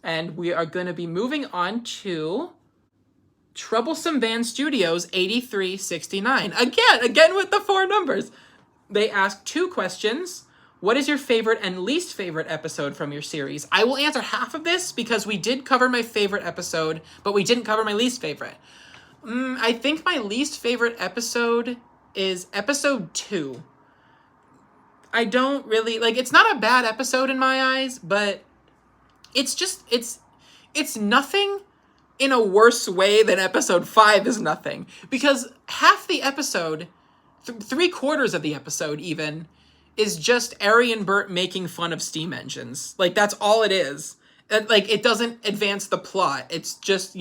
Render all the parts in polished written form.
And we are going to be moving on to Troublesome Van Studios 8369. Again with the 4 numbers. They ask 2 questions. What is your favorite and least favorite episode from your series? I will answer half of this because we did cover my favorite episode, but we didn't cover my least favorite. I think my least favorite episode is episode 2. I don't really, like, it's not a bad episode in my eyes, but it's just, it's nothing in a worse way than episode 5 is nothing. Because half the episode, 3/4 of the episode even, is just Ari and Bert making fun of steam engines. Like, that's all it is. Like, it doesn't advance the plot. It's just,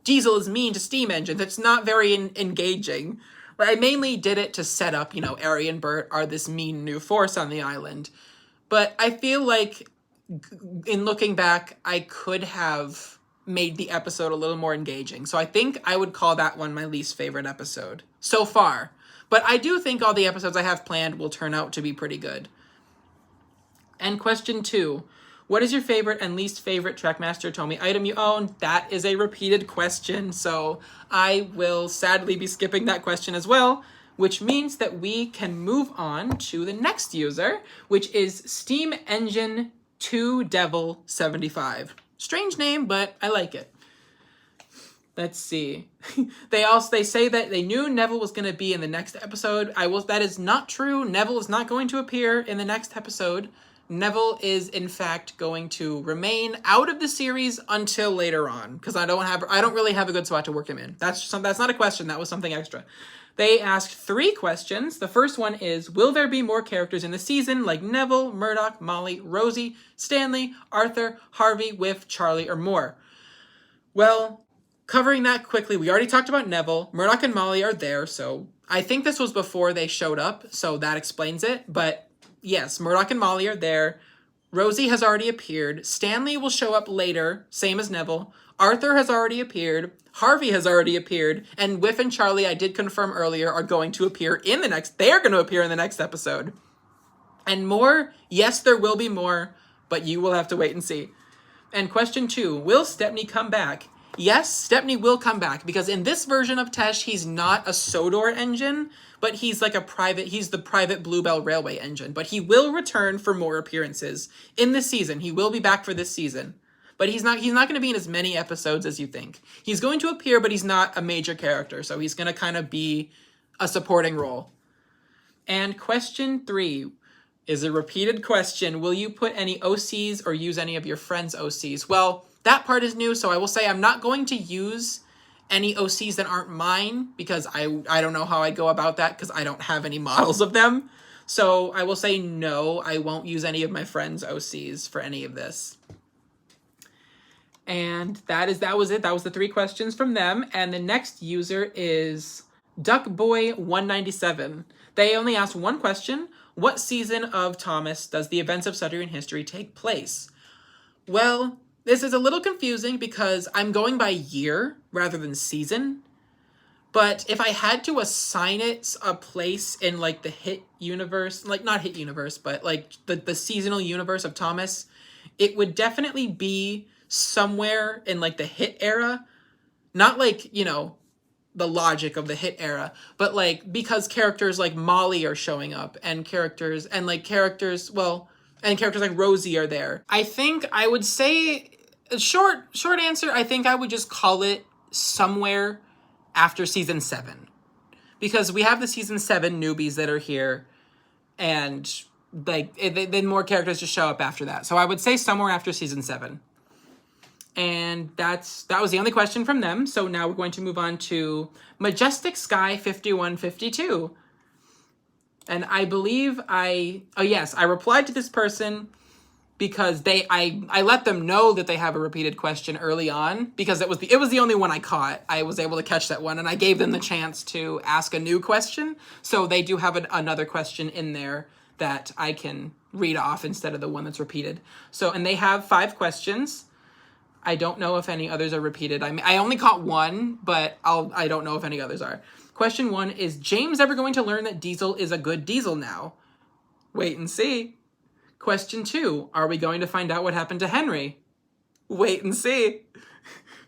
Diesel is mean to steam engines. It's not very engaging. But I mainly did it to set up, Ari and Bert are this mean new force on the island. But I feel like, in looking back, I could have made the episode a little more engaging. So I think I would call that one my least favorite episode so far. But I do think all the episodes I have planned will turn out to be pretty good. And question 2. What is your favorite and least favorite Trackmaster Tomy item you own? That is a repeated question, so I will sadly be skipping that question as well, which means that we can move on to the next user, which is Steam Engine 2 Devil 75. Strange name, but I like it. Let's see. They say that they knew Neville was going to be in the next episode. That is not true. Neville is not going to appear in the next episode. Neville is in fact going to remain out of the series until later on, because I don't really have a good spot to work him in. That's not a question. That was something extra. They asked 3 questions. The first one is, will there be more characters in the season like Neville, Murdoch, Molly, Rosie, Stanley, Arthur, Harvey, Whiff, Charlie, or more? Well, covering that quickly, we already talked about Neville. Murdoch and Molly are there, so I think this was before they showed up, so that explains it. But yes, Murdoch and Molly are there. Rosie has already appeared. Stanley will show up later, same as Neville. Arthur has already appeared. Harvey has already appeared. And Whiff and Charlie, I did confirm earlier, are going to appear they are going to appear in the next episode. And more, yes, there will be more, but you will have to wait and see. And question 2, will Stepney come back? Yes, Stepney will come back, because in this version of Tesh, he's not a Sodor engine, but he's like he's the private Bluebell Railway engine. But he will return for more appearances in this season. He will be back for this season. But he's not going to be in as many episodes as you think. He's going to appear, but he's not a major character, so he's going to kind of be a supporting role. And question 3 is a repeated question. Will you put any OCs or use any of your friends' OCs? Well, that part is new, so I will say I'm not going to use any OCs that aren't mine, because I don't know how I go about that, because I don't have any models of them. So I will say no, I won't use any of my friends' OCs for any of this. And that was it. That was the 3 questions from them. And the next user is Duckboy197. They only asked 1 question. What season of Thomas does the events of Sudrian history take place? Well, this is a little confusing because I'm going by year rather than season. But if I had to assign it a place in like the hit universe, like not hit universe, but like the seasonal universe of Thomas, it would definitely be somewhere in like the hit era. Not like, the logic of the hit era, but like because characters like Molly are showing up and characters like Rosie are there. I think I would say, short answer, I think I would just call it somewhere after season 7. Because we have the season 7 newbies that are here, and then more characters just show up after that. So I would say somewhere after season 7. And that was the only question from them. So now we're going to move on to Majestic Sky 5152. And I believe I replied to this person because I let them know that they have a repeated question early on, because it was the only one I caught. I was able to catch that one, and I gave them the chance to ask a new question. So they do have another question in there that I can read off instead of the one that's repeated. So, and they have 5 questions. I don't know if any others are repeated. I only caught 1, but I don't know if any others are. Question 1 is, James ever going to learn that Diesel is a good Diesel now? Wait and see. Question 2, are we going to find out what happened to Henry? Wait and see.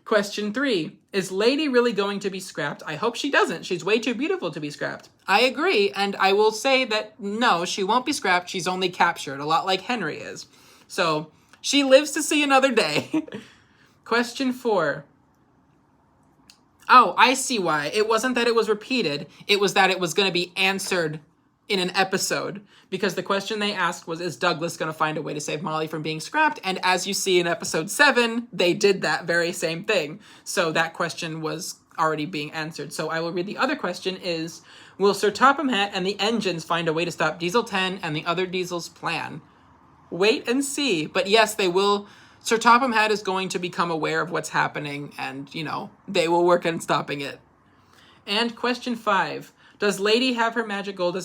Question 3. Is Lady really going to be scrapped? I hope she doesn't. She's way too beautiful to be scrapped. I agree, and I will say that no, she won't be scrapped. She's only captured, a lot like Henry is. So, she lives to see another day. Question 4. Oh, I see why. It wasn't that it was repeated. It was that it was going to be answered in an episode. Because the question they asked was, is Douglas going to find a way to save Molly from being scrapped? And as you see in episode 7, they did that very same thing. So that question was already being answered. So I will read the other question is, will Sir Topham Hatt and the engines find a way to stop Diesel 10 and the other Diesel's plan? Wait and see. But yes, they will. Sir Topham Hatt is going to become aware of what's happening and, they will work on stopping it. And question 5. Does Lady have her magic gold?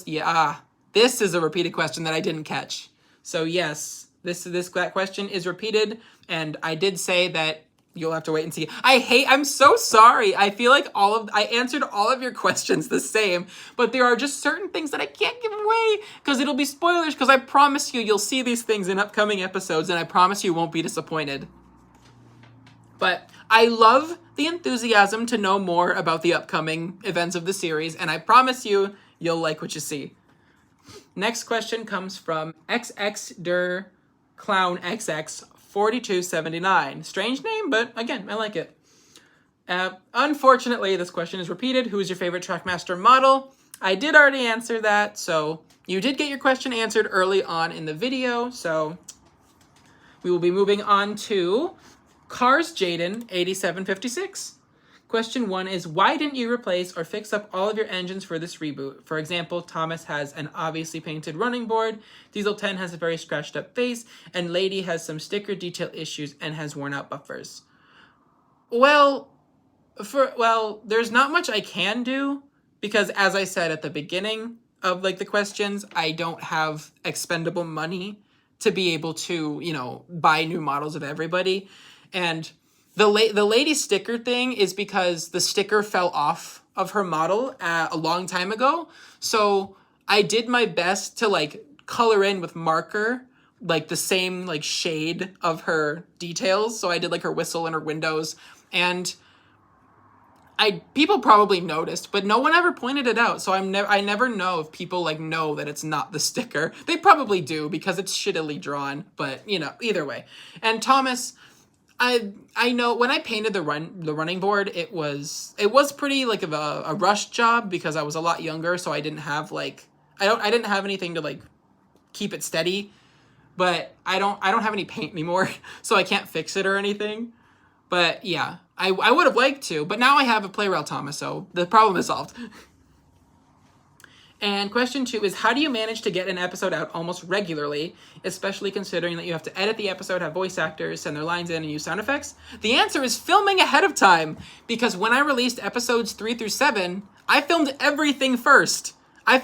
This is a repeated question that I didn't catch. So yes, that question is repeated, and I did say that you'll have to wait and see. I'm so sorry. I feel like I answered all of your questions the same, but there are just certain things that I can't give away because it'll be spoilers, because I promise you'll see these things in upcoming episodes, and I promise you won't be disappointed. But I love the enthusiasm to know more about the upcoming events of the series, and I promise you'll like what you see. Next question comes from XX Clown XX 4279. Strange name, but again, I like it. Unfortunately, this question is repeated. Who is your favorite Trackmaster model? I did already answer that, so you did get your question answered early on in the video, so we will be moving on to Cars Jaden 8756. Question 1 is, why didn't you replace or fix up all of your engines for this reboot? For example, Thomas has an obviously painted running board, Diesel 10 has a very scratched up face, and Lady has some sticker detail issues and has worn out buffers. Well, there's not much I can do, because as I said at the beginning of the questions, I don't have expendable money to be able to, buy new models of everybody. And the Lady sticker thing is because the sticker fell off of her model a long time ago. So I did my best to color in with marker the same shade of her details. So I did her whistle and her windows, and people probably noticed, but no one ever pointed it out. So I never know if people know that it's not the sticker. They probably do because it's shittily drawn, but either way. And Thomas, I know when I painted the running board, it was pretty of a rush job because I was a lot younger, so I didn't have I didn't have anything to keep it steady, but I don't have any paint anymore, so I can't fix it or anything. But yeah, I would have liked to, but now I have a play rail Thomas, so the problem is solved. And question 2 is, how do you manage to get an episode out almost regularly, especially considering that you have to edit the episode, have voice actors, send their lines in, and use sound effects? The answer is filming ahead of time, because when I released episodes 3 through 7, I filmed everything first. And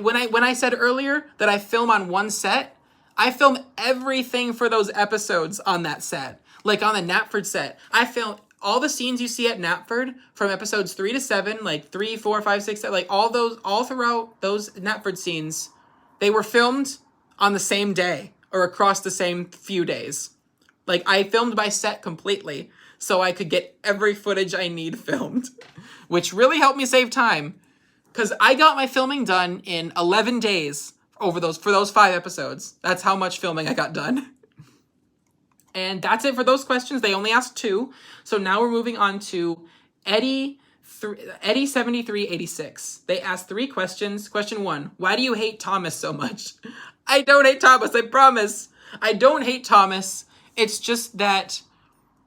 when I said earlier that I film on one set, I film everything for those episodes on that set. On the Knapford set, I filmed all the scenes you see at Knapford from episodes 3 to 7, 3, 4, 5, 6, 7, all throughout those Knapford scenes, they were filmed on the same day or across the same few days. I filmed my set completely so I could get every footage I need filmed, which really helped me save time because I got my filming done in 11 days for those 5 episodes. That's how much filming I got done. And that's it for those questions. They only asked 2. So now we're moving on to Eddie 7386. They asked 3 questions. Question 1, why do you hate Thomas so much? I don't hate Thomas, I promise. I don't hate Thomas. It's just that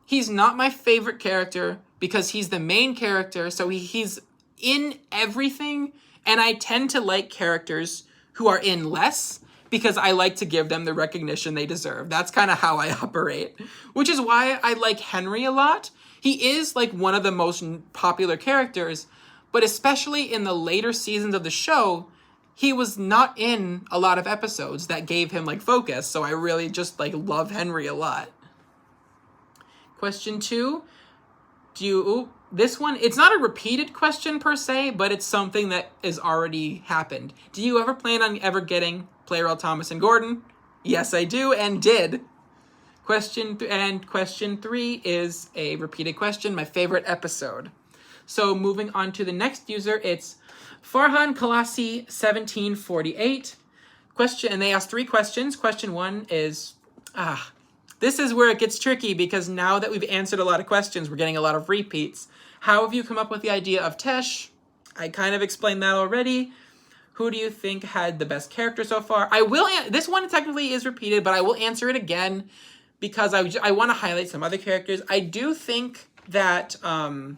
he's not my favorite character because he's the main character. So he's in everything. And I tend to like characters who are in less, because I like to give them the recognition they deserve. That's kind of how I operate, which is why I like Henry a lot. He is one of the most popular characters, but especially in the later seasons of the show, he was not in a lot of episodes that gave him focus. So I really just love Henry a lot. Question 2, this one, it's not a repeated question per se, but it's something that has already happened. Do you ever plan on ever getting Playrel Thomas and Gordon? Yes, I do, and did. Question 3 is a repeated question, my favorite episode. So moving on to the next user, it's Farhan Kalasi 1748. And they asked 3 questions. Question 1 is, this is where it gets tricky because now that we've answered a lot of questions, we're getting a lot of repeats. How have you come up with the idea of Tesh? I kind of explained that already. Who do you think had the best character so far? This one technically is repeated, but I will answer it again because I want to highlight some other characters. I do think that Ari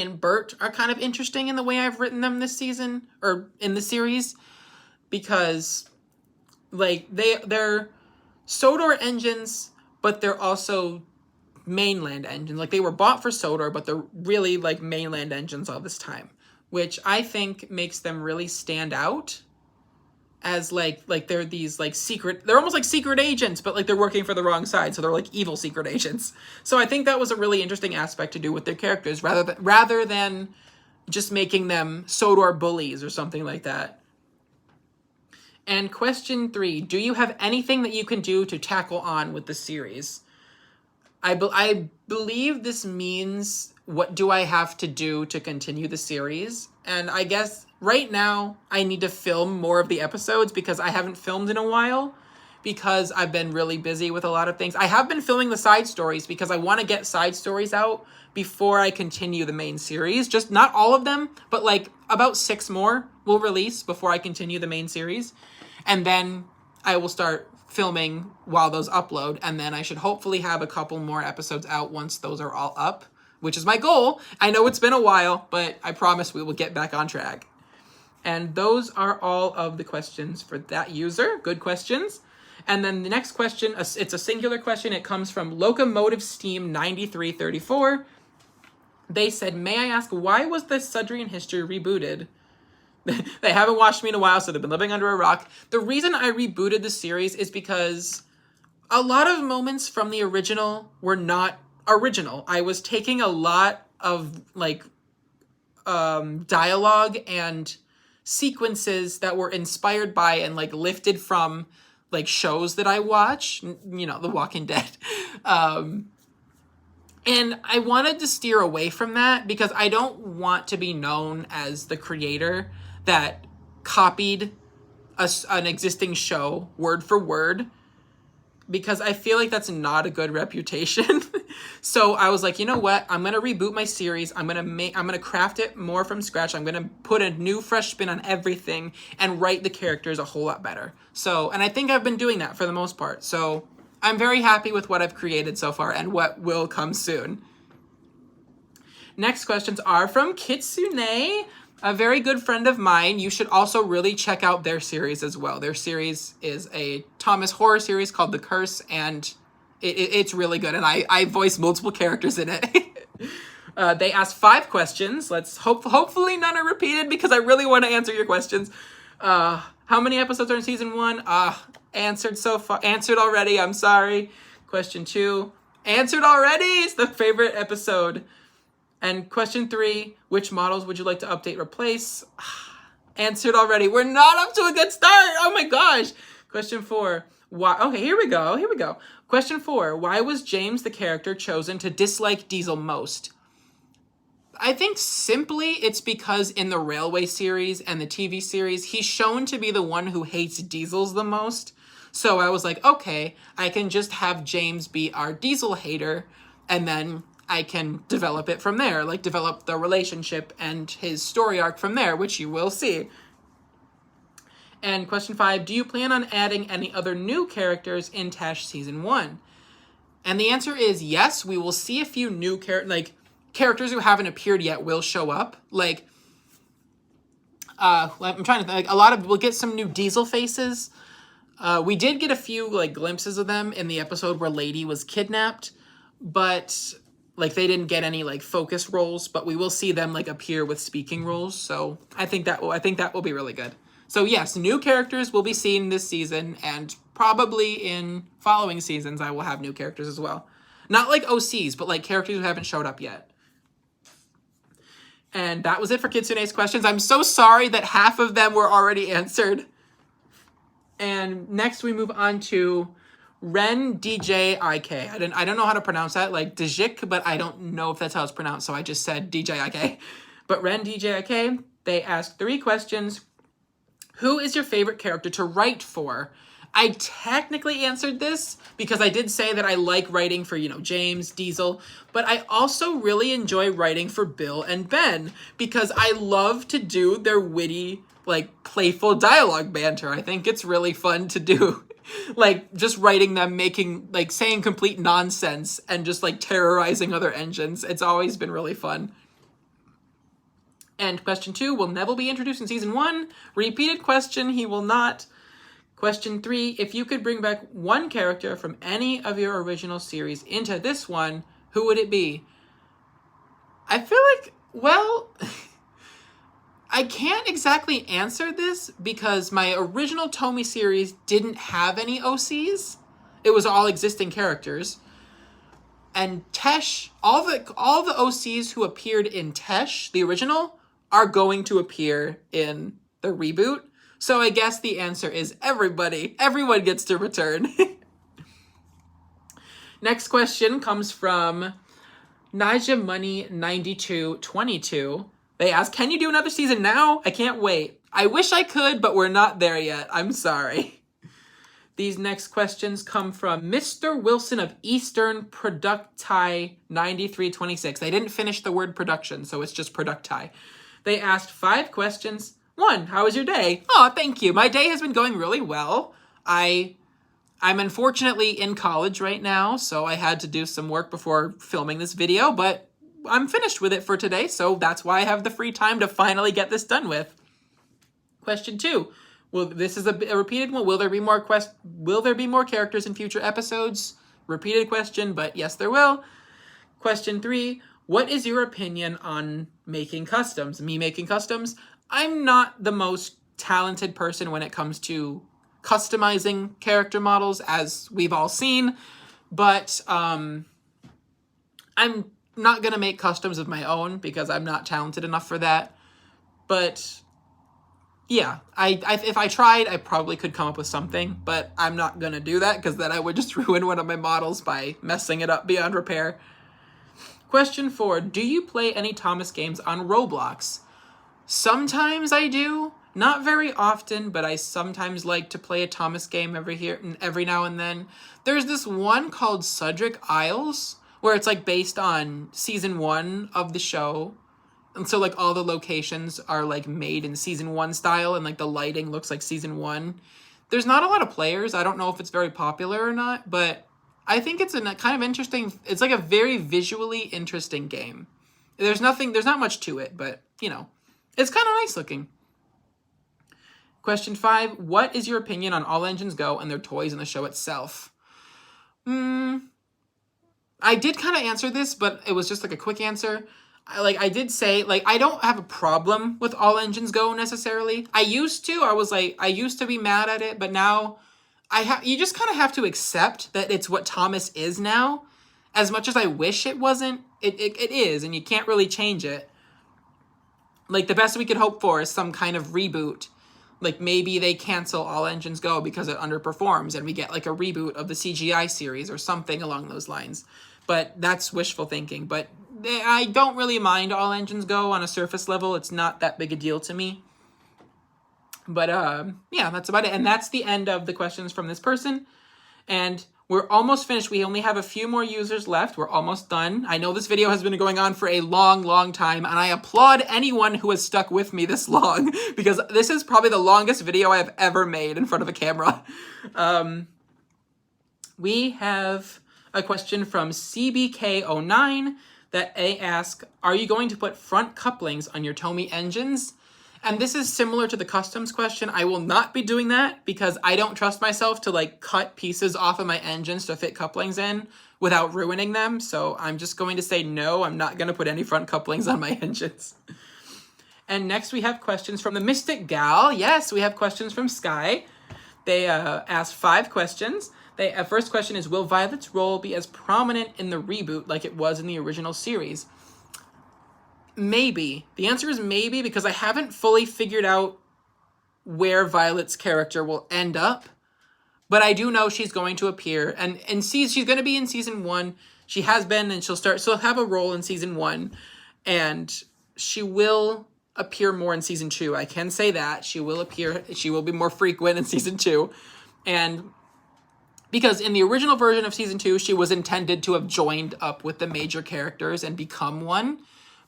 and Bert are kind of interesting in the way I've written them this season, or in the series, because like they're Sodor engines, but they're also mainland engines. Like they were bought for Sodor, but they're really like mainland engines all this time, which I think makes them really stand out as like they're these like they're almost like secret agents, but like they're working for the wrong side, so they're like evil secret agents. So I think that was a really interesting aspect to do with their characters, rather than just making them Sodor bullies or something like that. And question 3, do you have anything that you can do to tackle on with the series? I believe this means, what do I have to do to continue the series? And I guess right now I need to film more of the episodes because I haven't filmed in a while because I've been really busy with a lot of things. I have been filming the side stories because I want to get side stories out before I continue the main series. Just not all of them, but like about 6 more will release before I continue the main series. And then I will start filming while those upload, and then I should hopefully have a couple more episodes out once those are all up, which is my goal. I know it's been a while, but I promise we will get back on track. And those are all of the questions for that user. Good questions. And then the next question, it's a singular question. It comes from Locomotive Steam 9334. They said, may I ask, why was the Sudrian history rebooted? They haven't watched me in a while, so they've been living under a rock. The reason I rebooted the series is because a lot of moments from the original were not original. I was taking a lot of like dialogue and sequences that were inspired by and like lifted from like shows that I watch, you know, The Walking Dead. And I wanted to steer away from that because I don't want to be known as the creator that copied an existing show word for word, because I feel like that's not a good reputation. So I was like, you know what? I'm going to reboot my series. I'm going to craft it more from scratch. I'm going to put a new fresh spin on everything and write the characters a whole lot better. So, and I think I've been doing that for the most part. So I'm very happy with what I've created so far and what will come soon. Next questions are from Kitsune, a very good friend of mine. You should also really check out their series as well. Their series is a Thomas horror series called The Curse, and it's really good. And I voice multiple characters in it. They asked 5 questions. Hopefully none are repeated because I really want to answer your questions. How many episodes are in season 1? Answered so far. Answered already. I'm sorry. Question 2. Answered already. It's the favorite episode. And question 3, which models would you like to update, replace? Answered already. We're not up to a good start. Oh my gosh. Question 4, why? Okay, here we go. Question 4, why was James the character chosen to dislike Diesel most? I think simply it's because in the Railway series and the TV series, he's shown to be the one who hates Diesels the most. So I was like, okay, I can just have James be our Diesel hater, and then I can develop it from there, like develop the relationship and his story arc from there, which you will see. And question 5, do you plan on adding any other new characters in Tesh Season 1? And the answer is yes, we will see a few new characters who haven't appeared yet will show up. Like, I'm trying to think, we'll get some new Diesel faces. We did get a few like glimpses of them in the episode where Lady was kidnapped, but like they didn't get any like focus roles, but we will see them like appear with speaking roles. So I think that will be really good. So yes, new characters will be seen this season, and probably in following seasons I will have new characters as well. Not like OCs, but like characters who haven't showed up yet. And that was it for Kitsune's questions. I'm so sorry that half of them were already answered. And next we move on to Ren DJ IK. I don't know how to pronounce that, like Djik, but I don't know if that's how it's pronounced, so I just said DJ IK. But Ren DJ IK, they asked 3 questions. Who is your favorite character to write for? I technically answered this because I did say that I like writing for, James, Diesel, but I also really enjoy writing for Bill and Ben because I love to do their witty, like, playful dialogue banter. I think it's really fun to do. Like, just writing them, saying complete nonsense and just, like, terrorizing other engines. It's always been really fun. And question 2, will Neville be introduced in season 1? Repeated question, he will not. Question 3, if you could bring back one character from any of your original series into this one, who would it be? I feel like, well, I can't exactly answer this because my original Tomy series didn't have any OCs. It was all existing characters. And Tesh, all the OCs who appeared in Tesh, the original, are going to appear in the reboot. So I guess the answer is everybody. Everyone gets to return. Next question comes from Naja Money 9222. They ask, can you do another season now? I can't wait. I wish I could, but we're not there yet. I'm sorry. These next questions come from Mr. Wilson of Eastern Producti 9326. They didn't finish the word production, so it's just Producti. They asked 5 questions. 1, how was your day? Oh, thank you. My day has been going really well. I'm unfortunately in college right now, so I had to do some work before filming this video, but I'm finished with it for today, so that's why I have the free time to finally get this done with. Question 2. Well, this is a repeated one. Will there be more characters in future episodes? Repeated question, but yes, there will. Question 3. What is your opinion on making customs? Me making customs? I'm not the most talented person when it comes to customizing character models, as we've all seen, but I'm not going to make customs of my own because I'm not talented enough for that. But yeah, if I tried, I probably could come up with something, but I'm not going to do that because then I would just ruin one of my models by messing it up beyond repair. Question 4, do you play any Thomas games on Roblox? Sometimes I do, not very often, but I sometimes like to play a Thomas game every now and then. There's this one called Sudric Isles, where it's like based on season 1 of the show. And so like all the locations are like made in season 1 style and like the lighting looks like season 1. There's not a lot of players. I don't know if it's very popular or not, but I think it's a kind of interesting, it's like a very visually interesting game. There's not much to it, but it's kind of nice looking. Question 5, what is your opinion on All Engines Go and their toys in the show itself? I did kind of answer this, but it was just like a quick answer. I did say, I don't have a problem with All Engines Go necessarily. I used to be mad at it, but now you just kind of have to accept that it's what Thomas is now. As much as I wish it wasn't, it is, and you can't really change it. Like, the best we could hope for is some kind of reboot. Like, maybe they cancel All Engines Go because it underperforms, and we get, like, a reboot of the CGI series or something along those lines. But that's wishful thinking. But I don't really mind All Engines Go on a surface level. It's not that big a deal to me. But, yeah, that's about it. And that's the end of the questions from this person. And we're almost finished. We only have a few more users left. We're almost done. I know this video has been going on for a long, long time, and I applaud anyone who has stuck with me this long, because this is probably the longest video I have ever made in front of a camera. We have a question from CBK09 that they ask, are you going to put front couplings on your Tomy engines? And this is similar to the customs question. I will not be doing that because I don't trust myself to like cut pieces off of my engines to fit couplings in without ruining them. So I'm just going to say no, I'm not going to put any front couplings on my engines. And next we have questions from the Mystic Gal. Yes, we have questions from Sky. They asked 5 questions. First question is, will Violet's role be as prominent in the reboot like it was in the original series? Maybe. The answer is maybe because I haven't fully figured out where Violet's character will end up. But I do know she's going to appear, and she's going to be in season 1. She has been, and she'll have a role in season 1, and she will appear more in season 2. I can say that she will appear. She will be more frequent in season 2, and because in the original version of season 2, she was intended to have joined up with the major characters and become one.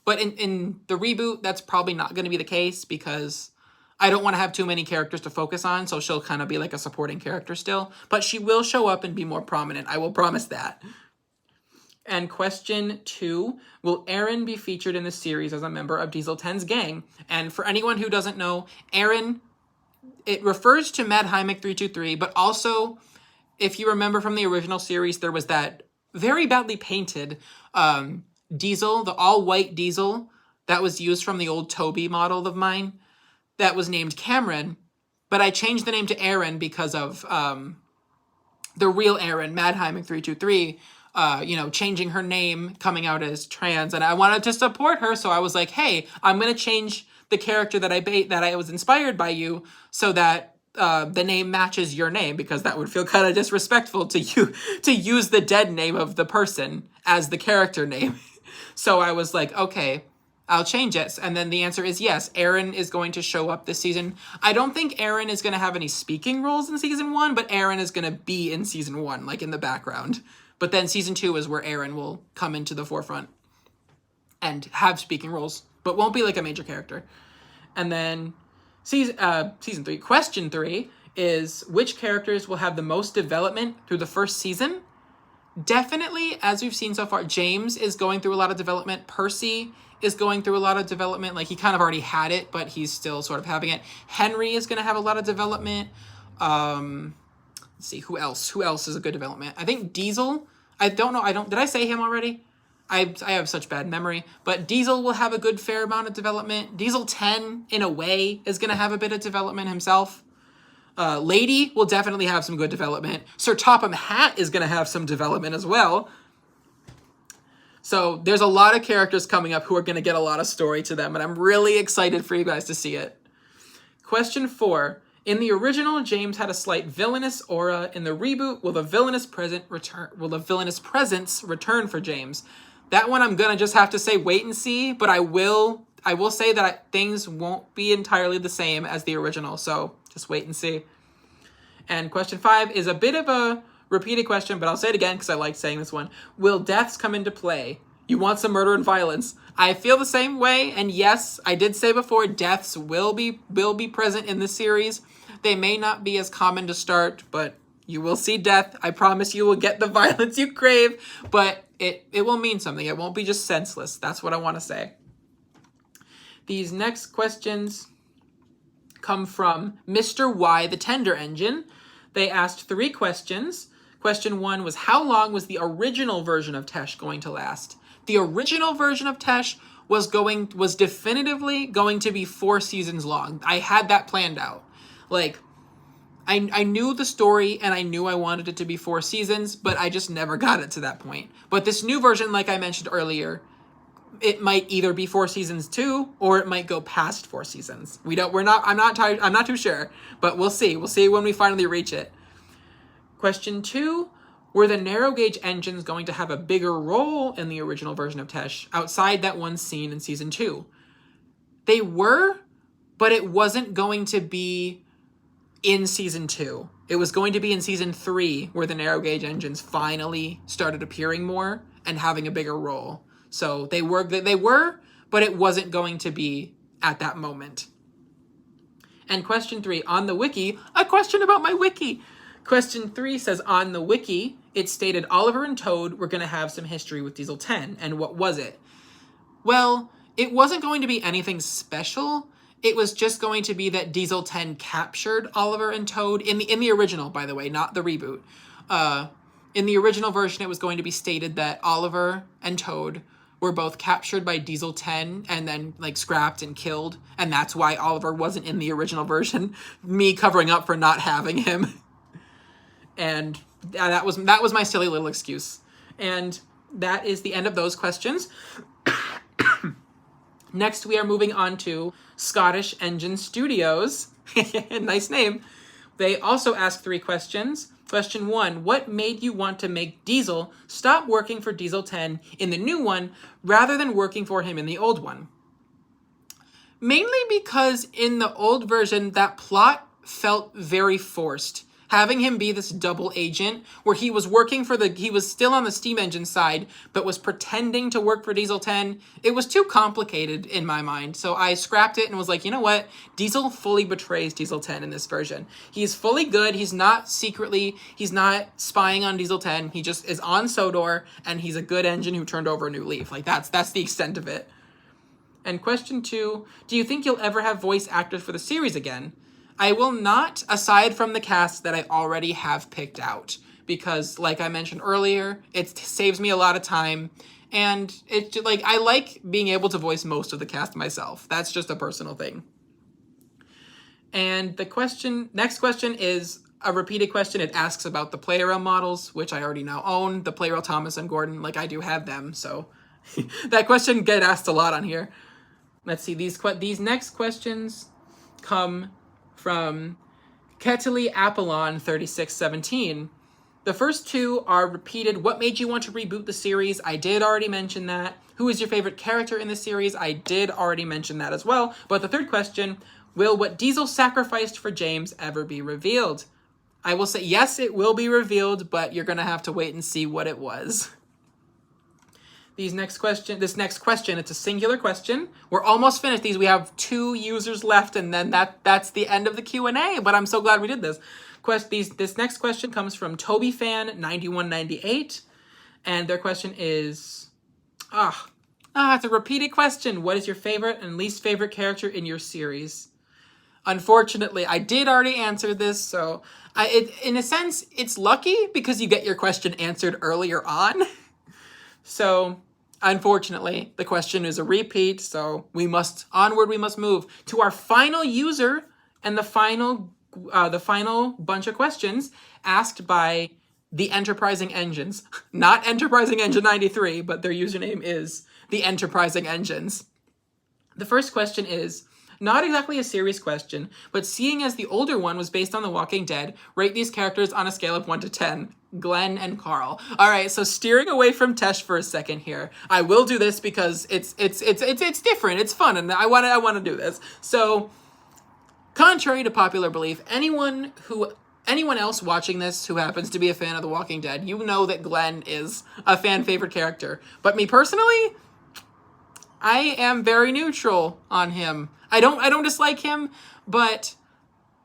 But in the reboot, that's probably not going to be the case because I don't want to have too many characters to focus on, so she'll kind of be like a supporting character still. But she will show up and be more prominent. I will promise that. And question 2, will Aaron be featured in the series as a member of Diesel 10's gang? And for anyone who doesn't know, Aaron, it refers to Mad Hymek 323, but also, if you remember from the original series, there was that very badly painted Diesel, the all-white Diesel that was used from the old Toby model of mine that was named Cameron, but I changed the name to Aaron because of the real Aaron, Mad Hymek 323, changing her name, coming out as trans, and I wanted to support her, so I was like, hey, I'm going to change the character that I was inspired by you so that the name matches your name, because that would feel kind of disrespectful to you to use the dead name of the person as the character name. So I was like, okay, I'll change it. And then the answer is yes, Aaron is going to show up this season. I don't think Aaron is going to have any speaking roles in season 1, but Aaron is going to be in season 1, like in the background. But then season 2 is where Aaron will come into the forefront and have speaking roles, but won't be like a major character. And then season 3, question 3 is, which characters will have the most development through the first season? Definitely, as we've seen so far, James is going through a lot of development. Percy is going through a lot of development. Like, he kind of already had it, but he's still sort of having it. Henry is going to have a lot of development. Let's see, who else? Who else is a good development? I think Diesel. I don't know. Did I say him already? I have such bad memory. But Diesel will have a good fair amount of development. Diesel 10, in a way, is going to have a bit of development himself. Lady will definitely have some good development. Sir Topham Hatt is going to have some development as well. So there's a lot of characters coming up who are going to get a lot of story to them, and I'm really excited for you guys to see it. Question 4. In the original, James had a slight villainous aura. In the reboot, will the villainous presence return for James? That one I'm going to just have to say wait and see, but I will say that things won't be entirely the same as the original, so just wait and see. And question 5 is a bit of a repeated question, but I'll say it again because I like saying this one. Will deaths come into play? You want some murder and violence. I feel the same way, and yes, I did say before, deaths will be present in this series. They may not be as common to start, but you will see death. I promise you will get the violence you crave, but it will mean something. It won't be just senseless. That's what I want to say. These next questions come from Mr. Y, the Tender Engine. They asked 3 questions. Question 1 was, how long was the original version of Tesh going to last? The original version of Tesh was definitively going to be 4 seasons long. I had that planned out. Like, I knew the story and I knew I wanted it to be 4 seasons, but I just never got it to that point. But this new version, like I mentioned earlier, it might either be 4 seasons too, or it might go past 4 seasons. I'm not too sure, but we'll see. We'll see when we finally reach it. Question 2, were the narrow gauge engines going to have a bigger role in the original version of Tesh outside that one scene in season 2? They were, but it wasn't going to be in season 2. It was going to be in season 3 where the narrow gauge engines finally started appearing more and having a bigger role. So they were, but it wasn't going to be at that moment. And question 3, on the wiki, a question about my wiki. Question 3 says, on the wiki, it stated Oliver and Toad were going to have some history with Diesel 10. And what was it? Well, it wasn't going to be anything special. It was just going to be that Diesel 10 captured Oliver and Toad in the original, by the way, not the reboot. In the original version, it was going to be stated that Oliver and Toad were both captured by Diesel 10 and then like scrapped and killed, and that's why Oliver wasn't in the original version. Me covering up for not having him. And that was my silly little excuse. And that is the end of those questions. Next, we are moving on to Scottish Engine Studios. Nice name. They also ask 3 questions. Question 1, what made you want to make Diesel stop working for Diesel 10 in the new one rather than working for him in the old one? Mainly because in the old version, that plot felt very forced. Having him be this double agent where he was working for he was still on the steam engine side, but was pretending to work for Diesel 10. It was too complicated in my mind. So I scrapped it and was like, you know what? Diesel fully betrays Diesel 10 in this version. He's fully good. He's not spying on Diesel 10. He just is on Sodor, and he's a good engine who turned over a new leaf. Like that's the extent of it. And question 2, do you think you'll ever have voice actors for the series again? I will not, aside from the cast that I already have picked out, because like I mentioned earlier, it saves me a lot of time, and it's just, like, I like being able to voice most of the cast myself. That's just a personal thing. And the next question is a repeated question. It asks about the Play-Rail models, which I already now own, the Play-Rail Thomas and Gordon, like I do have them, so that question get asked a lot on here. Let's see, these next questions come from Kettley Apollon 3617. The first 2 are repeated. What made you want to reboot the series? I did already mention that. Who is your favorite character in the series? I did already mention that as well. But the third question, will what Diesel sacrificed for James ever be revealed? I will say yes, it will be revealed, but you're going to have to wait and see what it was. This next question, it's a singular question. We're almost finished these. We have 2 users left, and then that's the end of the Q&A, but I'm so glad we did this. This next question comes from TobyFan9198, and their question is, it's a repeated question. What is your favorite and least favorite character in your series? Unfortunately, I did already answer this, so in a sense, it's lucky because you get your question answered earlier on. So unfortunately, the question is a repeat, so we must move to our final user and the final bunch of questions asked by the Enterprising Engines. Not Enterprising Engine 93, but their username is the Enterprising Engines. The first question is, not exactly a serious question, but seeing as the older one was based on The Walking Dead, rate these characters on a scale of 1 to 10. Glenn and Carl. All right, so steering away from Tesh for a second here. I will do this because it's different, it's fun, and I want to do this. So, contrary to popular belief, anyone else watching this who happens to be a fan of The Walking Dead, you know that Glenn is a fan favorite character. But me personally, I am very neutral on him. I don't dislike him, but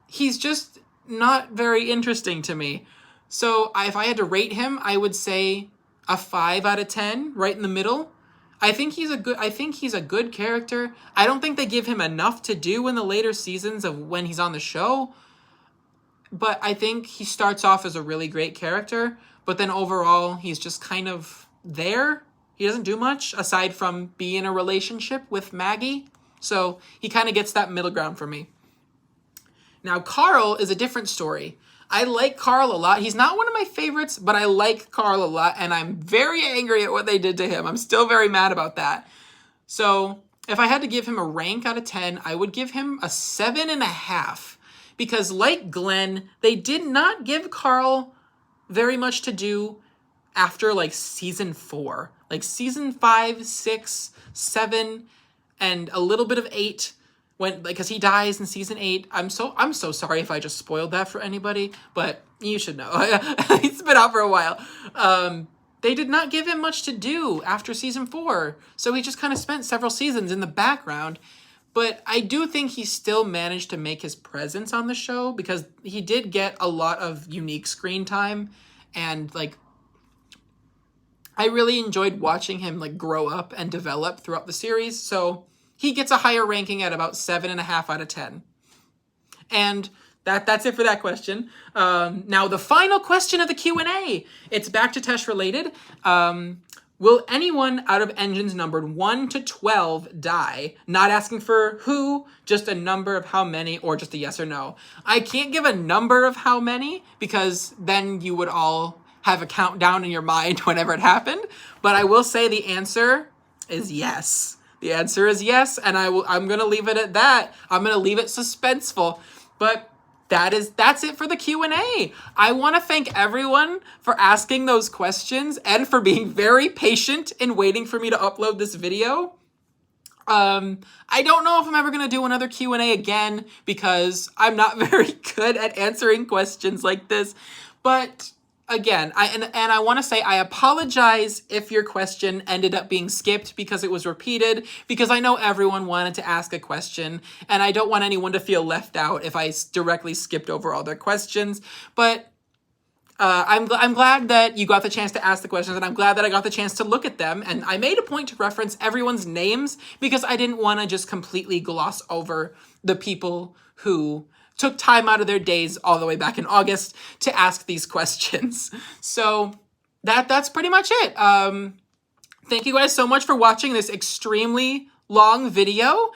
he's just not very interesting to me. So if I had to rate him, I would say a 5 out of 10, right in the middle. I think he's a good character. I don't think they give him enough to do in the later seasons of when he's on the show. But I think he starts off as a really great character, but then overall he's just kind of there. He doesn't do much aside from be in a relationship with Maggie. So he kind of gets that middle ground for me. Now, Carl is a different story. I like Carl a lot. He's not one of my favorites, but I like Carl a lot, and I'm very angry at what they did to him. I'm still very mad about that. So if I had to give him a rank out of 10, I would give him a 7.5. Because like Glenn, they did not give Carl very much to do after like season 4. Like season 5, 6, 7, and a little bit of 8, because he dies in season 8. I'm so sorry if I just spoiled that for anybody, but you should know. It's been out for a while. They did not give him much to do after season 4, so he just kind of spent several seasons in the background. But I do think he still managed to make his presence on the show, because he did get a lot of unique screen time, and like I really enjoyed watching him like grow up and develop throughout the series. So he gets a higher ranking at about 7.5 out of 10. And that's it for that question. Now the final question of the Q&A. It's back to Tesh related. Will anyone out of engines numbered 1 to 12 die? Not asking for who, just a number of how many, or just a yes or no. I can't give a number of how many, because then you would all have a countdown in your mind whenever it happened. But I will say the answer is yes. The answer is yes, and I'm going to leave it at that. I'm going to leave it suspenseful. But that's it for the Q&A. I want to thank everyone for asking those questions and for being very patient in waiting for me to upload this video. I don't know if I'm ever going to do another Q&A again because I'm not very good at answering questions like this. But again, I want to say I apologize if your question ended up being skipped because it was repeated, because I know everyone wanted to ask a question and I don't want anyone to feel left out if I directly skipped over all their questions. But I'm glad that you got the chance to ask the questions, and I'm glad that I got the chance to look at them. And I made a point to reference everyone's names because I didn't want to just completely gloss over the people who took time out of their days all the way back in August to ask these questions. So that's pretty much it. Thank you guys so much for watching this extremely long video.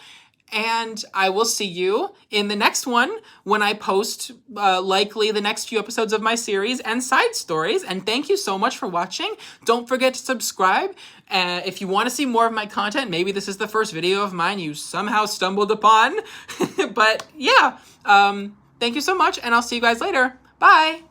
And I will see you in the next one when I post likely the next few episodes of my series and side stories. And thank you so much for watching. Don't forget to subscribe. If you want to see more of my content, maybe this is the first video of mine you somehow stumbled upon. But yeah, thank you so much, and I'll see you guys later. Bye!